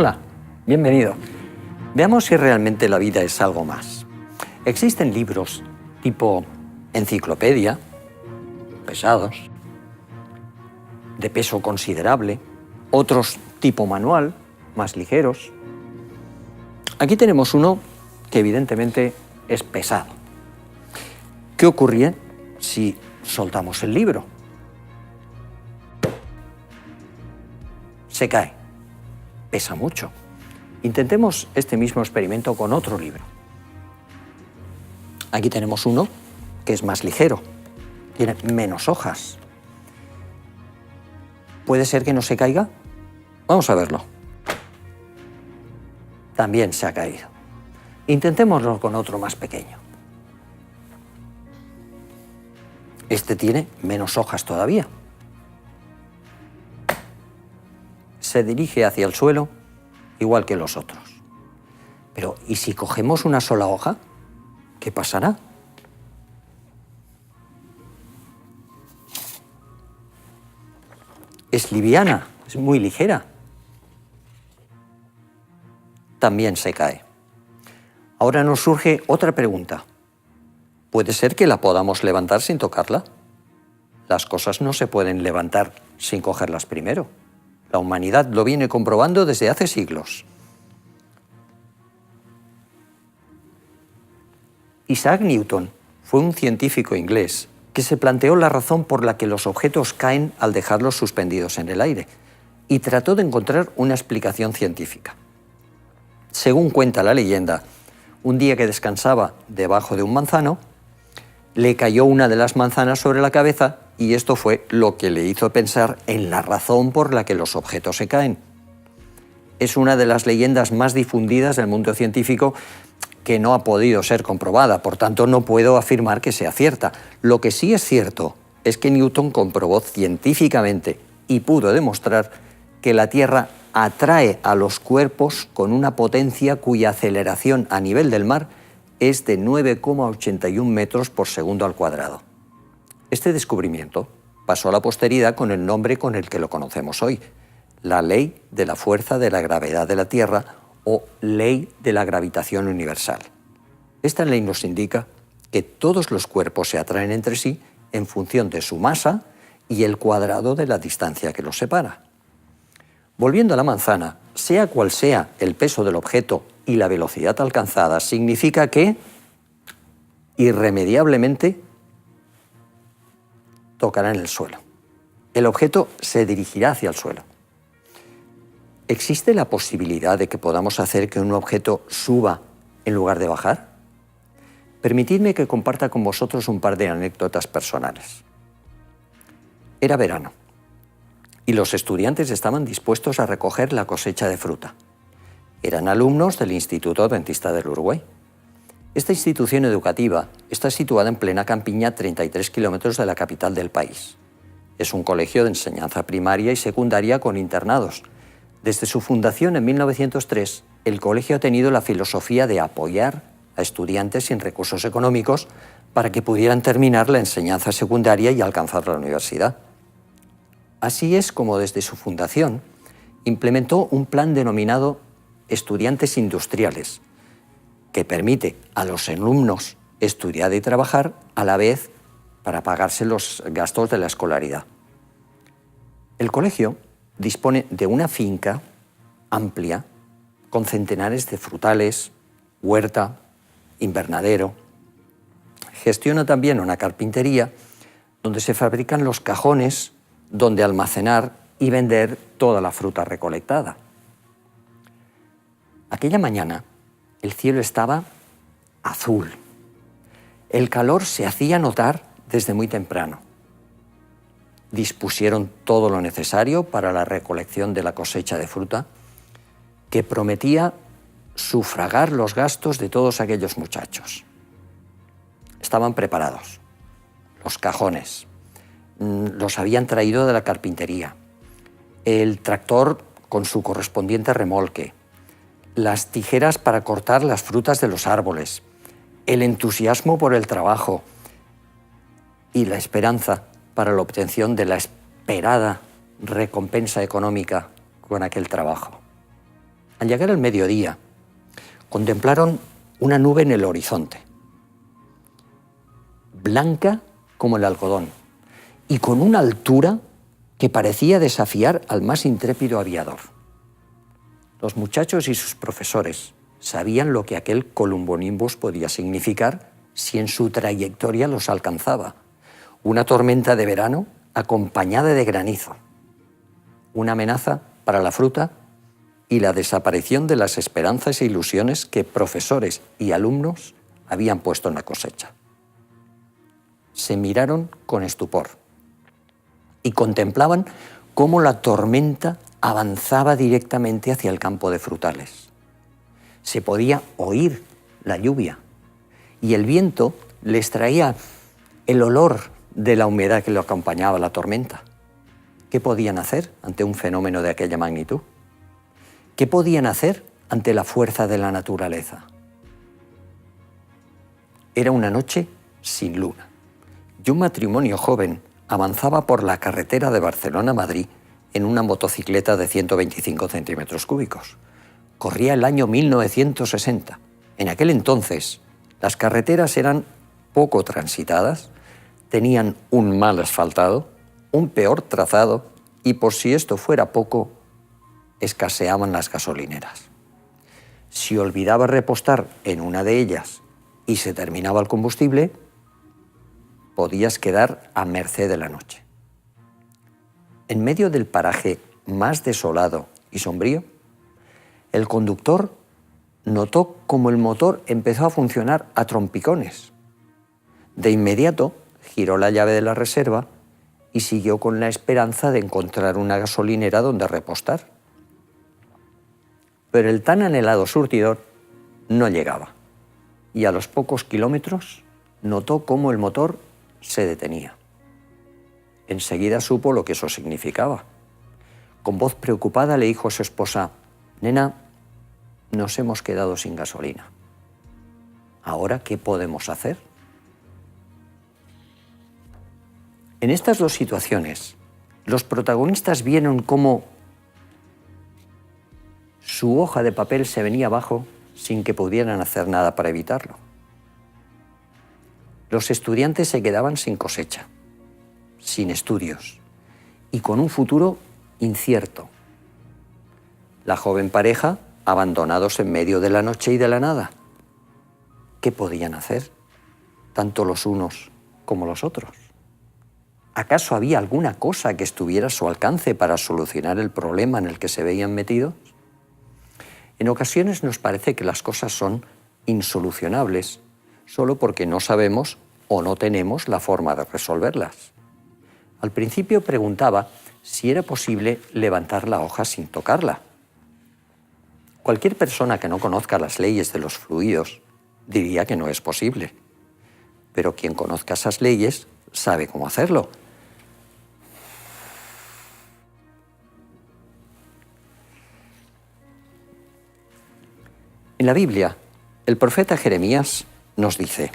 Hola, bienvenido. Veamos si realmente la vida es algo más. Existen libros tipo enciclopedia, pesados, de peso considerable, otros tipo manual, más ligeros. Aquí tenemos uno que evidentemente es pesado. ¿Qué ocurría si soltamos el libro? Se cae, pesa mucho. Intentemos este mismo experimento con otro libro. Aquí tenemos uno que es más ligero, tiene menos hojas. ¿Puede ser que no se caiga? Vamos a verlo. También se ha caído. Intentémoslo con otro más pequeño. Este tiene menos hojas todavía. Se dirige hacia el suelo igual que los otros. Pero, ¿y si cogemos una sola hoja? ¿Qué pasará? Es liviana, es muy ligera. También se cae. Ahora nos surge otra pregunta. ¿Puede ser que la podamos levantar sin tocarla? Las cosas no se pueden levantar sin cogerlas primero. La humanidad lo viene comprobando desde hace siglos. Isaac Newton fue un científico inglés que se planteó la razón por la que los objetos caen al dejarlos suspendidos en el aire y trató de encontrar una explicación científica. Según cuenta la leyenda, un día que descansaba debajo de un manzano, le cayó una de las manzanas sobre la cabeza y esto fue lo que le hizo pensar en la razón por la que los objetos se caen. Es una de las leyendas más difundidas del mundo científico que no ha podido ser comprobada, por tanto no puedo afirmar que sea cierta. Lo que sí es cierto es que Newton comprobó científicamente y pudo demostrar que la Tierra atrae a los cuerpos con una potencia cuya aceleración a nivel del mar es de 9,81 metros por segundo al cuadrado. Este descubrimiento pasó a la posteridad con el nombre con el que lo conocemos hoy, la ley de la fuerza de la gravedad de la Tierra o ley de la gravitación universal. Esta ley nos indica que todos los cuerpos se atraen entre sí en función de su masa y el cuadrado de la distancia que los separa. Volviendo a la manzana, sea cual sea el peso del objeto y la velocidad alcanzada, significa que irremediablemente tocará en el suelo. El objeto se dirigirá hacia el suelo. ¿Existe la posibilidad de que podamos hacer que un objeto suba en lugar de bajar? Permitidme que comparta con vosotros un par de anécdotas personales. Era verano y los estudiantes estaban dispuestos a recoger la cosecha de fruta. Eran alumnos del Instituto Adventista del Uruguay. Esta institución educativa está situada en plena campiña, 33 kilómetros de la capital del país. Es un colegio de enseñanza primaria y secundaria con internados. Desde su fundación en 1903, el colegio ha tenido la filosofía de apoyar a estudiantes sin recursos económicos para que pudieran terminar la enseñanza secundaria y alcanzar la universidad. Así es como desde su fundación implementó un plan denominado Estudiantes Industriales, que permite a los alumnos estudiar y trabajar a la vez para pagarse los gastos de la escolaridad. El colegio dispone de una finca amplia con centenares de frutales, huerta, invernadero. Gestiona también una carpintería donde se fabrican los cajones donde almacenar y vender toda la fruta recolectada. Aquella mañana el cielo estaba azul. El calor se hacía notar desde muy temprano. Dispusieron todo lo necesario para la recolección de la cosecha de fruta, que prometía sufragar los gastos de todos aquellos muchachos. Estaban preparados. Los cajones los habían traído de la carpintería, el tractor con su correspondiente remolque, las tijeras para cortar las frutas de los árboles, el entusiasmo por el trabajo y la esperanza para la obtención de la esperada recompensa económica con aquel trabajo. Al llegar al mediodía, contemplaron una nube en el horizonte, blanca como el algodón y con una altura que parecía desafiar al más intrépido aviador. Los muchachos y sus profesores sabían lo que aquel columbonimbus podía significar si en su trayectoria los alcanzaba. Una tormenta de verano acompañada de granizo, una amenaza para la fruta y la desaparición de las esperanzas e ilusiones que profesores y alumnos habían puesto en la cosecha. Se miraron con estupor y contemplaban cómo la tormenta avanzaba directamente hacia el campo de frutales. Se podía oír la lluvia y el viento les traía el olor de la humedad que lo acompañaba a la tormenta. ¿Qué podían hacer ante un fenómeno de aquella magnitud? ¿Qué podían hacer ante la fuerza de la naturaleza? Era una noche sin luna y un matrimonio joven avanzaba por la carretera de Barcelona a Madrid en una motocicleta de 125 centímetros cúbicos. Corría el año 1960. En aquel entonces, las carreteras eran poco transitadas, tenían un mal asfaltado, un peor trazado y, por si esto fuera poco, escaseaban las gasolineras. Si olvidaba repostar en una de ellas y se terminaba el combustible, podías quedar a merced de la noche. En medio del paraje más desolado y sombrío, el conductor notó cómo el motor empezó a funcionar a trompicones. De inmediato giró la llave de la reserva y siguió con la esperanza de encontrar una gasolinera donde repostar. Pero el tan anhelado surtidor no llegaba y a los pocos kilómetros notó cómo el motor se detenía. Enseguida supo lo que eso significaba. Con voz preocupada le dijo a su esposa: «Nena, nos hemos quedado sin gasolina. ¿Ahora qué podemos hacer?». En estas dos situaciones, los protagonistas vieron cómo su hoja de papel se venía abajo sin que pudieran hacer nada para evitarlo. Los estudiantes se quedaban sin cosecha, sin estudios y con un futuro incierto. La joven pareja, abandonados en medio de la noche y de la nada. ¿Qué podían hacer, tanto los unos como los otros? ¿Acaso había alguna cosa que estuviera a su alcance para solucionar el problema en el que se veían metidos? En ocasiones nos parece que las cosas son insolucionables solo porque no sabemos o no tenemos la forma de resolverlas. Al principio preguntaba si era posible levantar la hoja sin tocarla. Cualquier persona que no conozca las leyes de los fluidos diría que no es posible. Pero quien conozca esas leyes sabe cómo hacerlo. En la Biblia, el profeta Jeremías nos dice: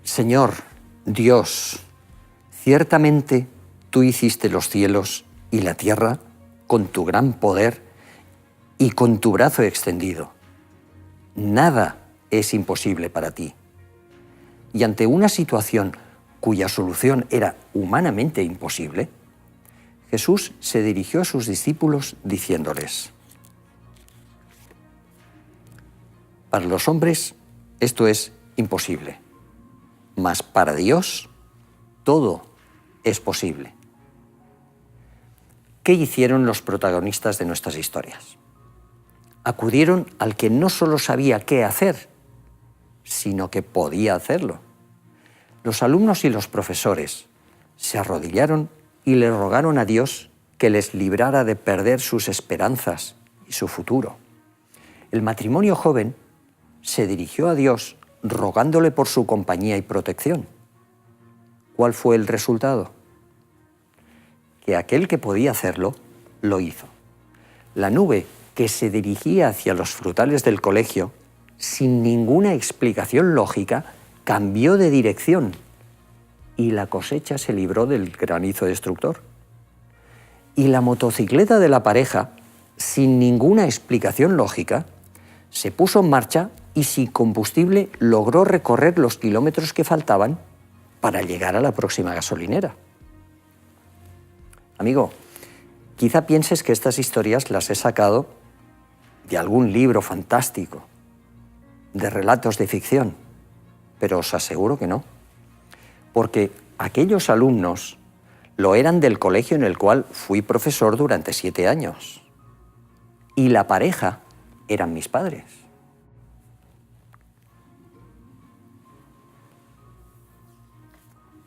Señor, Dios, ciertamente tú hiciste los cielos y la tierra con tu gran poder y con tu brazo extendido. Nada es imposible para ti. Y ante una situación cuya solución era humanamente imposible, Jesús se dirigió a sus discípulos diciéndoles: para los hombres esto es imposible, mas para Dios todo es posible. ¿Qué hicieron los protagonistas de nuestras historias? Acudieron al que no solo sabía qué hacer, sino que podía hacerlo. Los alumnos y los profesores se arrodillaron y le rogaron a Dios que les librara de perder sus esperanzas y su futuro. El matrimonio joven se dirigió a Dios rogándole por su compañía y protección. ¿Cuál fue el resultado? Que aquel que podía hacerlo, lo hizo. La nube que se dirigía hacia los frutales del colegio, sin ninguna explicación lógica, cambió de dirección y la cosecha se libró del granizo destructor. y la motocicleta de la pareja, sin ninguna explicación lógica, se puso en marcha y sin combustible logró recorrer los kilómetros que faltaban para llegar a la próxima gasolinera. Amigo, quizá pienses que estas historias las he sacado de algún libro fantástico, de relatos de ficción, pero os aseguro que no, porque aquellos alumnos lo eran del colegio en el cual fui profesor durante 7 años, y la pareja eran mis padres.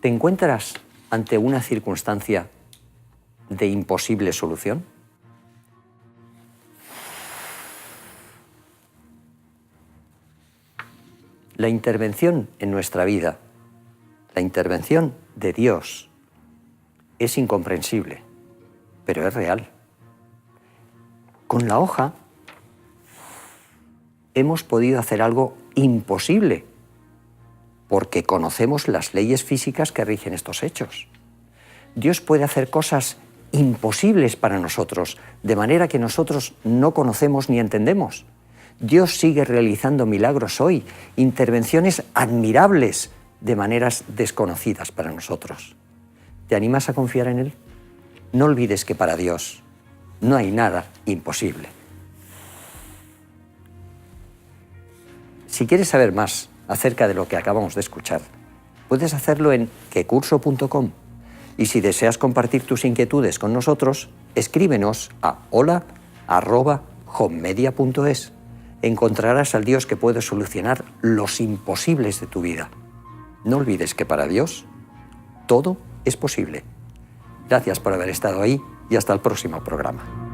¿Te encuentras ante una circunstancia de imposible solución? La intervención en nuestra vida, la intervención de Dios, es incomprensible, pero es real. Con la hoja hemos podido hacer algo imposible, porque conocemos las leyes físicas que rigen estos hechos. Dios puede hacer cosas imposibles para nosotros, de manera que nosotros no conocemos ni entendemos. Dios sigue realizando milagros hoy, intervenciones admirables de maneras desconocidas para nosotros. ¿Te animas a confiar en Él? No olvides que para Dios no hay nada imposible. Si quieres saber más acerca de lo que acabamos de escuchar, puedes hacerlo en quecurso.com. Y si deseas compartir tus inquietudes con nosotros, escríbenos a hola@homemedia.es. Encontrarás al Dios que puede solucionar los imposibles de tu vida. No olvides que para Dios todo es posible. Gracias por haber estado ahí y hasta el próximo programa.